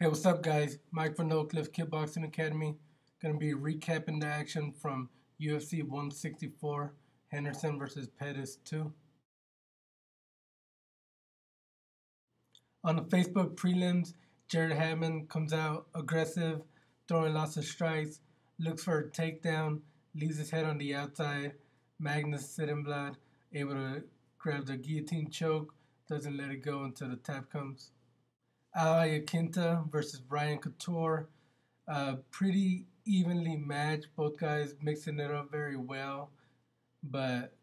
Hey, what's up, guys? Mike from No Cliff Kickboxing Academy. Gonna be recapping the action from UFC 164, Henderson versus Pettis 2. On the Facebook prelims, Jared Hammond comes out aggressive, throwing lots of strikes, looks for a takedown, leaves his head on the outside. Magnus Cedenblad able to grab the guillotine choke, doesn't let it go until the tap comes. Elliott versus Ryan Couture. Pretty evenly matched. Both guys mixing it up very well. But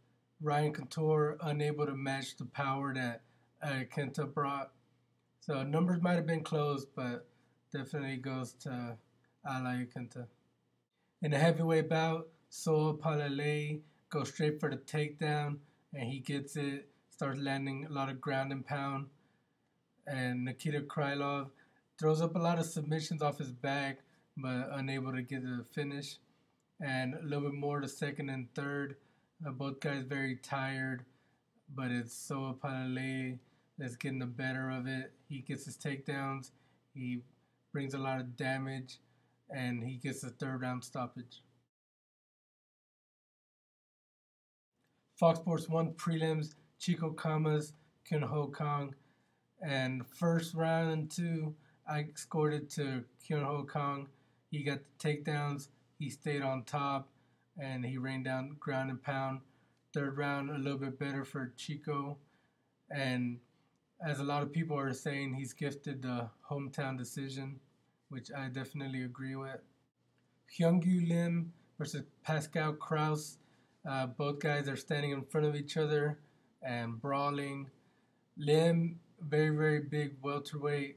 Ryan Couture unable to match the power that Elliott brought. So numbers might have been close, but definitely goes to Elliott. In the heavyweight bout, Saul Palale goes straight for the takedown, and he gets it. Starts landing a lot of ground and pound. And Nikita Krylov throws up a lot of submissions off his back, but unable to get the finish. And a little bit more the second and third. Both guys very tired, but it's Soa Palale that's getting the better of it. He gets his takedowns, he brings a lot of damage, and he gets a third round stoppage. Fox Sports 1 prelims, Chico Camus, Kyung Ho Kang. And first round and two, I scored it to Kyung Ho Kang. He got the takedowns. He stayed on top, and he rained down ground and pound. Third round, a little bit better for Chico. And as a lot of people are saying, he's gifted the hometown decision, which I definitely agree with. Hyun Lim versus Pascal Krauss. Both guys are standing in front of each other and brawling. Lim, very, very big welterweight,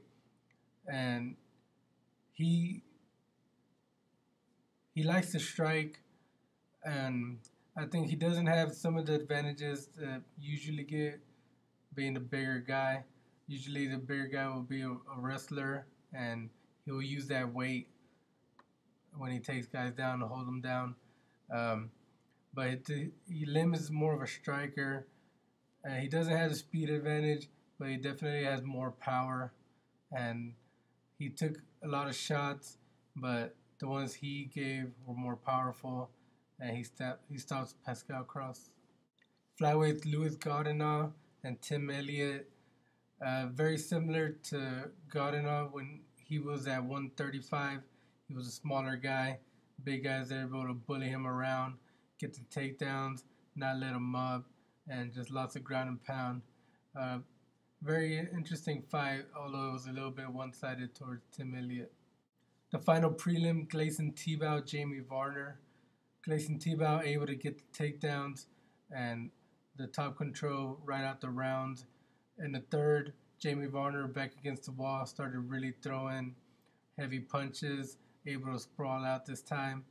and he likes to strike, and I think he doesn't have some of the advantages that usually get being the bigger guy. Usually the bigger guy will be a wrestler, and he will use that weight when he takes guys down to hold them down. But Lim is more of a striker. He doesn't have the speed advantage, but he definitely has more power. And he took a lot of shots, but the ones he gave were more powerful. And he stops Pascal Krauss. Flyweights Louis Gaudinot and Tim Elliott. Very similar to Gaudinot when he was at 135. He was a smaller guy. Big guys are able to bully him around, get the takedowns, not let him up, and just lots of ground and pound. Very interesting fight, although it was a little bit one-sided towards Tim Elliott. The final prelim, Gleison Tibau, Jamie Varner. Gleison Tibau able to get the takedowns and the top control right out the rounds. In the third, Jamie Varner back against the wall, started really throwing heavy punches, able to sprawl out this time.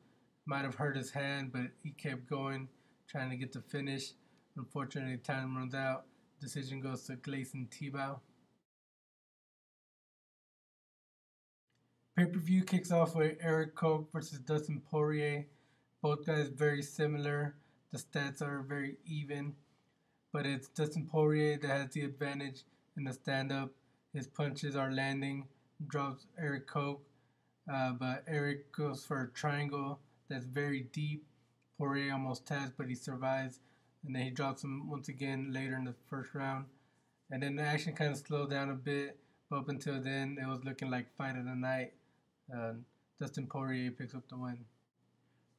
Might have hurt his hand, but he kept going, trying to get the finish. Unfortunately, time runs out. Decision goes to Gleison Tibau. Pay-per-view kicks off with Erik Koch versus Dustin Poirier. Both guys very similar. The stats are very even, but it's Dustin Poirier that has the advantage in the stand-up. His punches are landing, drops Erik Koch, but Erik goes for a triangle that's very deep. Poirier almost taps, but he survives. And then he drops him once again later in the first round. And then the action kind of slowed down a bit, but up until then, it was looking like fight of the night. Dustin Poirier picks up the win.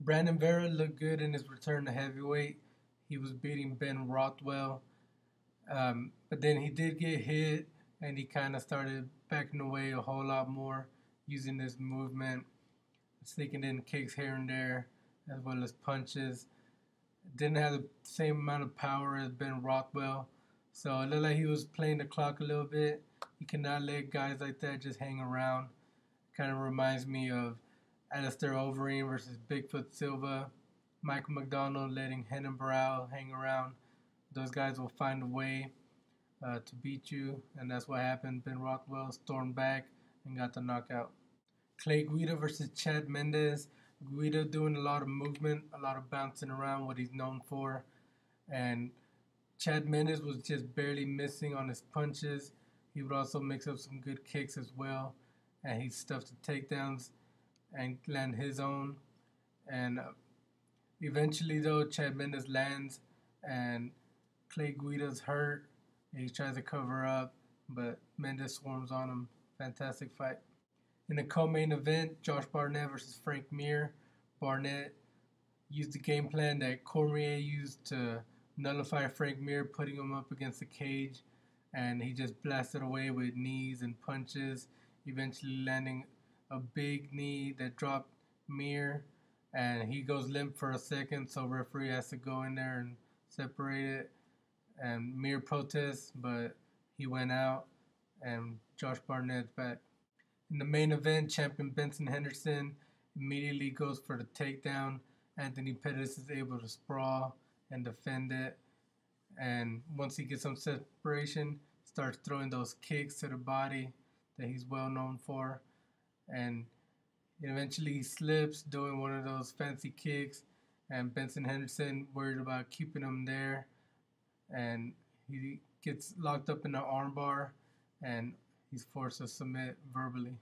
Brandon Vera looked good in his return to heavyweight. He was beating Ben Rothwell. But then he did get hit, and he kind of started backing away a whole lot more, using his movement, sneaking in kicks here and there, as well as punches. Didn't have the same amount of power as Ben Rothwell, so it looked like he was playing the clock a little bit. You cannot let guys like that just hang around. Kind of reminds me of Alistair Overeem versus Bigfoot Silva, Michael McDonald letting Renan Barão hang around. Those guys will find a way to beat you, and that's what happened. Ben Rothwell stormed back and got the knockout. Clay Guida versus Chad Mendes. Guida doing a lot of movement, a lot of bouncing around, what he's known for. And Chad Mendes was just barely missing on his punches. He would also mix up some good kicks as well. and he stuffed the takedowns and land his own. And eventually, though, Chad Mendes lands, and Clay Guida's hurt. He tries to cover up, but Mendes swarms on him. Fantastic fight. In the co-main event, Josh Barnett versus Frank Mir. Barnett used the game plan that Cormier used to nullify Frank Mir, putting him up against the cage, and he just blasted away with knees and punches, eventually landing a big knee that dropped Mir, and he goes limp for a second, so referee has to go in there and separate it, and Mir protests, but he went out, and Josh Barnett's back. In the main event, champion Benson Henderson immediately goes for the takedown. Anthony Pettis is able to sprawl and defend it. And once he gets some separation, starts throwing those kicks to the body that he's well known for. And eventually he slips doing one of those fancy kicks. And Benson Henderson worried about keeping him there. And he gets locked up in the armbar. And he's forced to submit verbally.